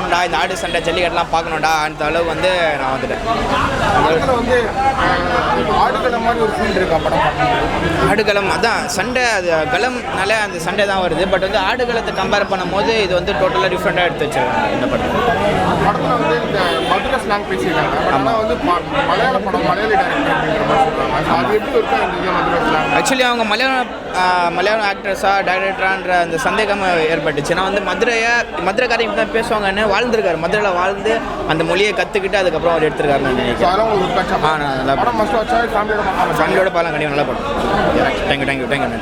பார்க்கணும்டா, இந்த ஆடு சண்டை ஜல்லிக்கட்டுலாம் பார்க்கணும்டா அந்த அளவுக்கு வந்து நான் வந்துட்டேன். வந்து ஆடுகளம் மாதிரி ஒரு ஃபீல்டு இருக்கா படம்? ஆடுகளம் அதான் சண்டை, அது களம்னால அந்த சண்டை தான் வருது. பட் வந்து ஆடுகளத்தை கம்பேர் பண்ணும்போது இது வந்து டோட்டலாக டிஃப்ரெண்ட்டாக எடுத்து வச்சிருக்காங்க இந்த படத்தில் வந்து இந்த மதுரை ஸ்லாங் பேசியிருக்காங்க. ஆனால் வந்து மலையாள படம் மலையாளி டைரக்டர் அப்படிங்கிற மாதிரி சொல்கிறாங்க. அது எப்படி இருக்கா இந்த மதுரை ஸ்லாங்? ஆக்சுவலி அவங்க மலையாளம் ஆக்ட்ரஸா டைரக்டரான்ற அந்த சந்தேகம் ஏற்பட்டுச்சு. நான் வந்து மதுரைக்காரங்க இப்படி தான் பேசுவாங்கன்னு வாழ்ந்துருக்காரு, மதுரையில் வாழ்ந்து அந்த மொழியை கற்றுக்கிட்டு அதுக்கப்புறம் அவர் எடுத்திருக்காருன்னு நினைக்கிறேன். நல்லா ஃபேமிலியோட பார்க்கலாம், கண்டிப்பாக நல்லா படம். தேங்க்யூ.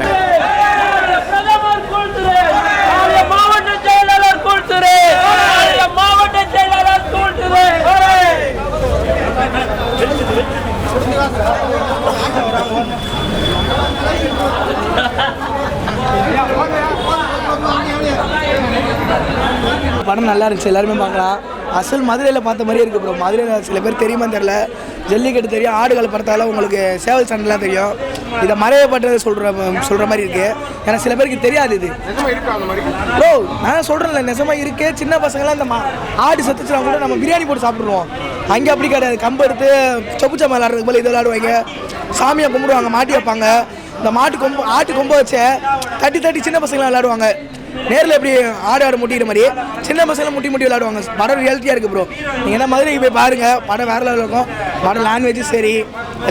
மாவட்ட செயலாளர் கூழ்த்துறை, மாவட்ட செயலாளர் கூழ்த்துறை. படம் நல்லா இருந்துச்சு, எல்லாருமே பார்க்கலாம். அசல் மதுரையில் பார்த்த மாதிரியே இருக்குது ப்ரோ. மதுரையில் சில பேர் தெரியுமா தெரில, ஜல்லிக்கட்டு தெரியும், ஆடுகளை பார்த்தால உங்களுக்கு சேவல் சண்டைலாம் தெரியும். இதை மறையப்பட்டதை சொல்கிற மாதிரி இருக்குது. ஏன்னா சில பேருக்கு தெரியாது இது ப்ரோ. நான் சொல்கிறேன்ல, நெசமாக இருக்குது. சின்ன பசங்களாம் இந்த ஆடு செத்துச்சுனா கூட நம்ம பிரியாணி போட்டு சாப்பிட்ருவோம். அங்கே அப்படி கிடையாது. கம்பு எடுத்து சொப்புச்சா விளாட்றதுக்கு போல இது விளாடுவாங்க, சாமியை கும்பிடுவாங்க, மாட்டி வைப்பாங்க. இந்த ஆட்டு கொம்பை வச்சு தட்டி சின்ன பசங்களாம் விளாடுவாங்க. நேரில் எப்படி ஆடு முட்டிக்கிற மாதிரி சின்ன பசங்களை முட்டி விளாடுவாங்க. படம் ரியாலிட்டியாக இருக்குது ப்ரோ. நீங்கள் என்ன மதுரைக்கு போய் பாருங்கள், படம் வேறு லெவலில் இருக்கும். படம் லாங்குவேஜும் சரி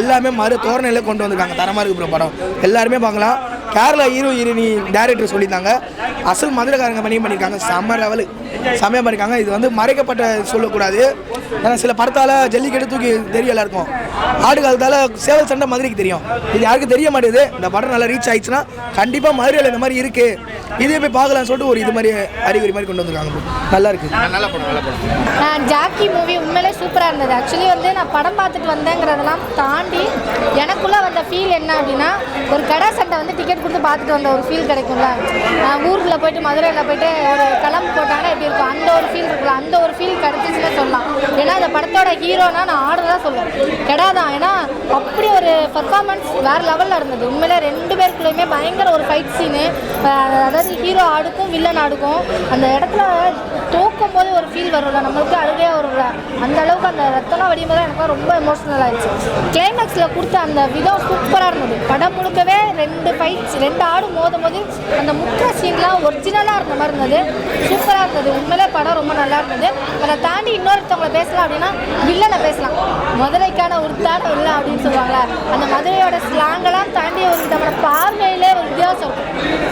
எல்லாமே தோரணையில் கொண்டு வந்திருக்காங்க, தரமாக இருக்குது ப்ரோ. படம் எல்லாருமே பார்க்கலாம். கேரளா ஹீரோயினி டைரக்டர் சொல்லியிருந்தாங்க, அசல் மதுரைக்காரங்க பண்ணியிருக்காங்க. செம்மையாக பண்ணியிருக்காங்க. இது வந்து மறைக்கப்பட்ட சொல்லக்கூடாது. ஏன்னா சில படத்தால் ஜல்லிக்கட்டு தூக்கி தெரியும் எல்லாருக்கும், ஆடு காலத்தால் சேவல் சண்டை மதுரைக்கு தெரியும். இது யாருக்கும் தெரிய மாட்டேது. இந்த படம் நல்லா ரீச் ஆயிடுச்சுன்னா கண்டிப்பாக மதுரையில் இந்த மாதிரி இருக்குது, இதே போய் பார்க்கலாம்னு சொல்லிட்டு ஒரு இது மாதிரி அறிகுறி மாதிரி கொண்டு வந்திருக்காங்க. நல்லா இருக்குது, நல்ல படம். ஜாக்கி மூவி உண்மையிலே சூப்பராக இருந்தது. ஆக்சுவலி வந்து நான் படம் பார்த்துட்டு வந்தேங்கிறதெல்லாம் தாண்டி எனக்குள்ளே வந்த ஃபீல் என்ன அப்படின்னா, ஒரு கடை சண்டை வந்து டிக்கெட் கொடுத்து பார்த்துட்டு வந்த ஒரு ஃபீல் கிடைக்கும்ல. ஊரில் போய்ட்டு மதுரையில் போய்ட்டு ஒரு கிளம்பு போட்டாங்கன்னா எப்படி இருக்கும், அந்த ஒரு ஃபீல் இருக்குல்ல, அந்த ஒரு ஃபீல் கிடச்சிச்சுன்னு சொல்லலாம். ஏன்னா அந்த படத்தோட ஹீரோனா நான் ஆர்டர் தான் சொல்லுவேன், கடை தான். ஏன்னா அப்படி ஒரு பர்ஃபார்மன்ஸ் வேறு லெவலில் இருந்தது. உண்மையிலே ரெண்டு பேருக்குள்ளேயுமே பயங்கர ஒரு ஃபைட் சீனு. அதாவது ஹீரோ ஆடுக்கும் வில்லன் ஆடுக்கும் அந்த இடத்துல தோக்கும் போது ஒரு ஃபீல் வரும்ல, நம்மளுக்கு அழுகே வரும்ல, அந்த அளவுக்கு அந்த ரத்தம்லாம் வடியும் போது எனக்கு ரொம்ப எமோஷ்னல் ஆயிடுச்சு. கிளைமேக்ஸில் கொடுத்த அந்த விதம் சூப்பராக இருந்தது. படம் முழுக்கவே ரெண்டு ஆடு மோதும் போது அந்த முக்கிய சீன்லாம் ஒரிஜினலாக இருந்த மாதிரி இருந்தது, சூப்பராக இருந்தது. உண்மையிலே படம் ரொம்ப நல்லா இருந்தது. அதை தாண்டி இன்னொருத்தவங்களை பேசலாம் அப்படின்னா வில்லனை பேசலாம். மதுரைக்கான உருத்தான வில்லன் அப்படின்னு சொல்லுவாங்களே, அந்த மதுரையோட ஸ்லாங்கெல்லாம் தாண்டி ஒரு விதமான பார்வையிலே ஒரு வித்தியாசம்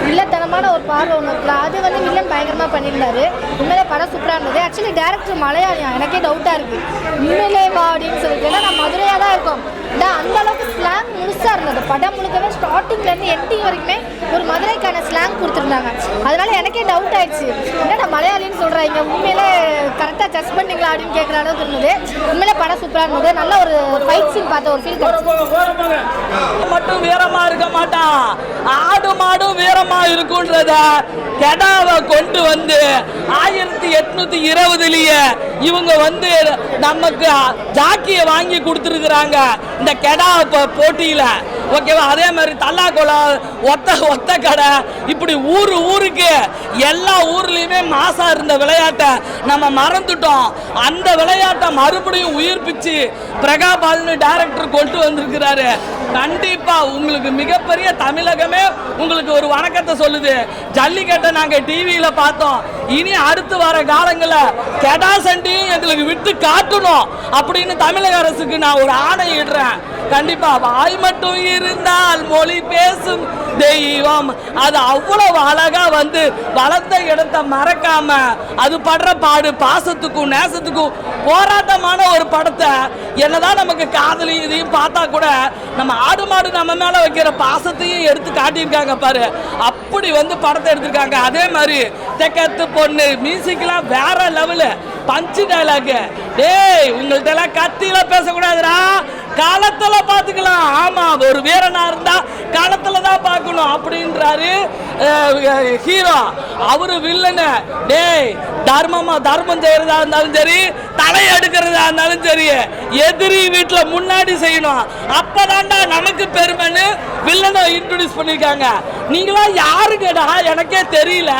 வில்லத்தனமான ஒரு பார்வை ஒன்று இருக்குல்ல, அது வந்து வில்லன் பயங்கரமாக பண்ணியிருந்தாரு. உண்மையிலே படம் சூப்பராக இருந்தது. ஆக்சுவலி டேரக்டர் மலையாளியா, எனக்கே டவுட்டாக இருக்குது உண்மையிலே வா அப்படின்னு சொல்லிட்டு. ஏன்னா நான் மதுரையாக தான் இருக்கோம், அந்த அளவுக்கு ஸ்லாங் முழுசாக இருந்தது. படம் முழுக்கவே ஸ்டார்டிங்லேருந்து எண்டிங் வரைக்குமே ஒரு மதுரைக்கான ஸ்லாங் கொடுத்துருந்தாங்க. அதனால எனக்கே டவுட் ஆயிடுச்சு, என்னடா மலையாளின்னு சொல்கிறாங்க, உண்மையிலே கரெக்டாக டச் பண்ணிங்களா அப்படின்னு கேட்குற அளவுக்கு இருந்தது. உண்மையிலே படம் சூப்பராக இருந்தது. நல்ல ஒரு ஃபைட் சீன் பார்த்த ஒரு ஃபீல் மட்டும் வீரமா இருக்க மாட்டான், ஆடு மாடும் வீரமா இருக்குன்றத கெடாவை கொண்டு வந்து 1820 இவங்க வந்து நமக்கு ஜாக்கியை வாங்கி கொடுத்துருக்குறாங்க இந்த கெடா போட்டியில. ஓகேவா? அதே மாதிரி தல்லாக்குளம், ஒத்த கடை, இப்படி ஊருக்கு எல்லா ஊர்லேயுமே மாசா இருந்த விளையாட்டை நம்ம மறந்துட்டோம். அந்த விளையாட்டை மறுபடியும் உயிர்ப்பிச்சு பிரகாபால்னு டைரக்டர் கொண்டு வந்திருக்கிறாரு. கண்டிப்பா உங்களுக்கு மிகப்பெரிய தமிழகமே உங்களுக்கு ஒரு வணக்கத்தை சொல்லுது. ஜல்லிக்கட்டை நாங்க டிவியில பார்த்தோம், இனி அடுத்து வர காலங்களில் கெடா சண்டையும் எங்களுக்கு விட்டு காட்டணும் அப்படின்னு தமிழக அரசுக்கு நான் ஒரு ஆணையிடுறேன். கண்டிப்பா வாய் மட்டும் இருந்தால் மொழி பேசும் தெய்வம், அது அவ்வளவு அழகா வந்து வளர்ந்த இடத்தை மறக்காம அது படுற பாடு பாசத்துக்கும் நேசத்துக்கும் போராட்டமான ஒரு படத்தை என்னதான் நமக்கு காதலி இதையும் பார்த்தா கூட நம்ம ஆடு மாடு நம்ம மேல வைக்கிற பாசத்தையும் எடுத்து காட்டியிருக்காங்க பாரு. அப்படி வந்து படத்தை எடுத்திருக்காங்க. அதே மாதிரி தெக்கத்து பொண்ணு மியூசிக்லாம் வேற லெவலு, பஞ்சு டைலாக். டேய் உங்கள்ட்ட எல்லாம் கத்தியில பேசக்கூடாதுடா, காலத்துல பாத்துக்கலாம். ஆமா, ஒரு வீரனா இருந்தா காலத்துல தான் பார்க்கணும் அப்படின்றாரு ஹீரோ. அவரு வில்லனு. டேய் தர்மம் செய்யறதா இருந்தாலும் சரி, தலை எடுக்கிறதா இருந்தாலும் சரி, எதிரி வீட்டுல முன்னாடி செய்யணும், அப்பதான்டா நமக்கு பெருமைன்னு வில்லனை இன்ட்ரோடியூஸ் பண்ணிருக்காங்க. நீங்களா யாருங்கடா எனக்கே தெரியல,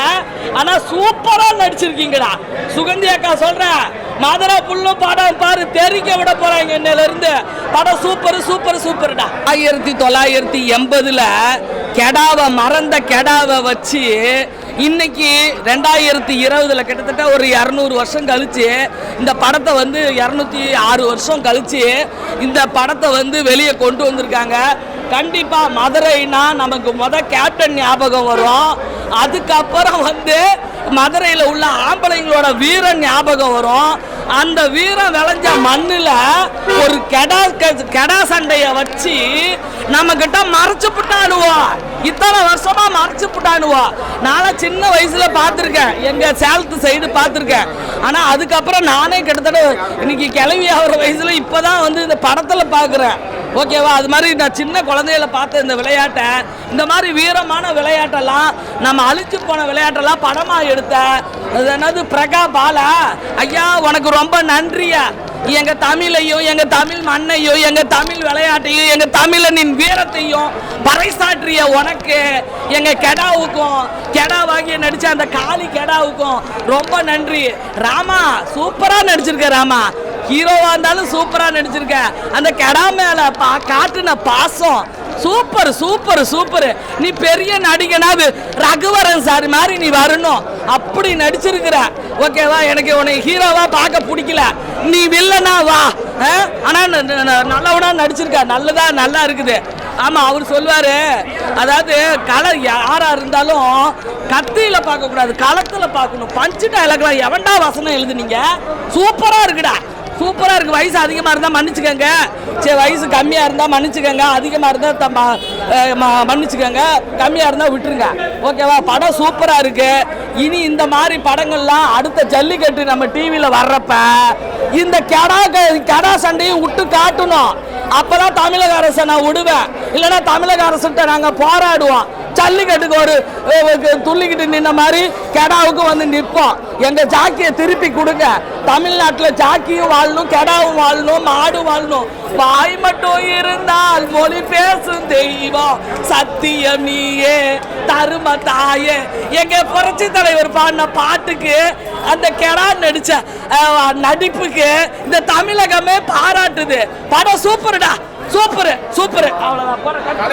ஆனா சூப்பரா நடிச்சிருக்கீங்கடா. சுகந்தி அக்கா சொல்றேன், மதுரை புல்லு படம் பாரு, தெரிக்க விட போறாங்க இன்னையில இருந்து. படம் சூப்பர் சூப்பர் சூப்பர்டா. 1980ல் கெடாவை மறந்த கெடாவை வச்சு இன்னைக்கு 2020ல் கிட்டத்தட்ட ஒரு 200 வருஷம் கழிச்சு இந்த படத்தை வந்து 206 வருஷம் கழிச்சு இந்த படத்தை வந்து வெளியே கொண்டு வந்திருக்காங்க. கண்டிப்பாக மதுரைனா நமக்கு கேப்டன் ஞாபகம் வரும். அதுக்கப்புறம் வந்து மதுரையில் உள்ள ஆம்பளைங்களோட வீரன் ஞாபகம் வரும். அந்த வீரம் விளைஞ்ச மண்ணில் ஒரு கெடா சண்டையை வச்சு நம்மக்கிட்ட மறைச்சு புட்டானுவோம். இத்தனை வருஷமா மறைச்சு புட்டானுவோம். நான் சின்ன வயசுல பார்த்துருக்கேன், எங்கள் சேலத்து சைடு பார்த்துருக்கேன். ஆனால் அதுக்கப்புறம் நானே கிட்டத்தட்ட இன்னைக்கு கிளவி ஆகிற வயசில் இப்போ தான் வந்து இந்த படத்தில் பார்க்குறேன். ஓகேவா? அது மாதிரி நான் சின்ன குழந்தையில பார்த்த இந்த விளையாட்டை, இந்த மாதிரி வீரமான விளையாட்டெல்லாம் நம்ம அழிச்சு போன விளையாட்டெல்லாம் படமாக எடுத்த அது என்னது பிரகா பாலா ஐயா, உனக்கு ரொம்ப நன்றியா. எங்கள் தமிழையும் எங்கள் தமிழ் மண்ணையும் எங்கள் தமிழ் விளையாட்டையும் எங்கள் தமிழனின் வீரத்தையும் பறைசாற்றிய உனக்கு எங்கள் கெடாவுக்கும் கெடாவாகிய நடித்த அந்த காளி கெடாவுக்கும் ரொம்ப நன்றி. ராமா சூப்பராக நடிச்சிருக்க. ராமா ஹீரோவாக இருந்தாலும் சூப்பராக நடிச்சிருக்க. அந்த கெடா மேலே காட்டுன பாசம் சூப்பர் சூப்பர் சூப்பர். நீ பெரிய நடிகனாவது ரகுவரன் சார் மாதிரி நீ வரணும், அப்படி நடிச்சிருக்கிற. ஓகேவா? எனக்கு உன்னை ஹீரோவா பார்க்க பிடிக்கல, நீ வில்லனா வா. ஆனால் நல்லவனா நடிச்சிருக்க, நல்லதா நல்லா இருக்குது. ஆமாம், அவர் சொல்லுவார், அதாவது கலர் யாராக இருந்தாலும் கத்தியில் பார்க்கக்கூடாது, களத்தில் பார்க்கணும். பஞ்சு டைலாக்லாம் எவன்டா வசனம் எழுதுனீங்க? சூப்பராக இருக்குடா, சூப்பராக இருக்குது. வயசு அதிகமாக இருந்தால் மன்னிச்சுக்கோங்க, சரி வயசு கம்மியாக இருந்தால் மன்னிச்சுக்கோங்க, அதிகமாக இருந்தால் மன்னிச்சுக்கோங்க, கம்மியாக இருந்தால் விட்டுருங்க. ஓகேவா? படம் சூப்பராக இருக்குது. இனி இந்த மாதிரி படங்கள்லாம் அடுத்த ஜல்லிக்கட்டு நம்ம டிவியில் வர்றப்ப இந்த கெடா சண்டையும் விட்டு காட்டணும். அப்போ தான் தமிழக அரசை நான் விடுவேன், இல்லைன்னா தமிழக அரசுகிட்ட நாங்கள் போராடுவோம். ஜல்லிக்கட்டுக்கு ஒரு துள்ளிக்கிட்டு நின்ன மாதிரி கெடாவுக்கு வந்து நிற்போம். எங்கள் ஜாக்கியை திருப்பி கொடுங்க. தமிழ்நாட்டில் ஜாக்கியும் வாழணும், கெடாவும் வாழணும், மாடும் வாழணும். வாய் மட்டும் இருந்தால் மொழி பேசும் தெய்வம், சத்தியம் நீயே தரும தாயே. எங்க புரட்சி தலைவர் பாடின பாட்டுக்கு, அந்த கெடா நடிச்ச நடிப்புக்கு இந்த தமிழகமே பாராட்டுது. படம் சூப்பர்டா, சூப்பர் சூப்பர். அவ்வளோதான்.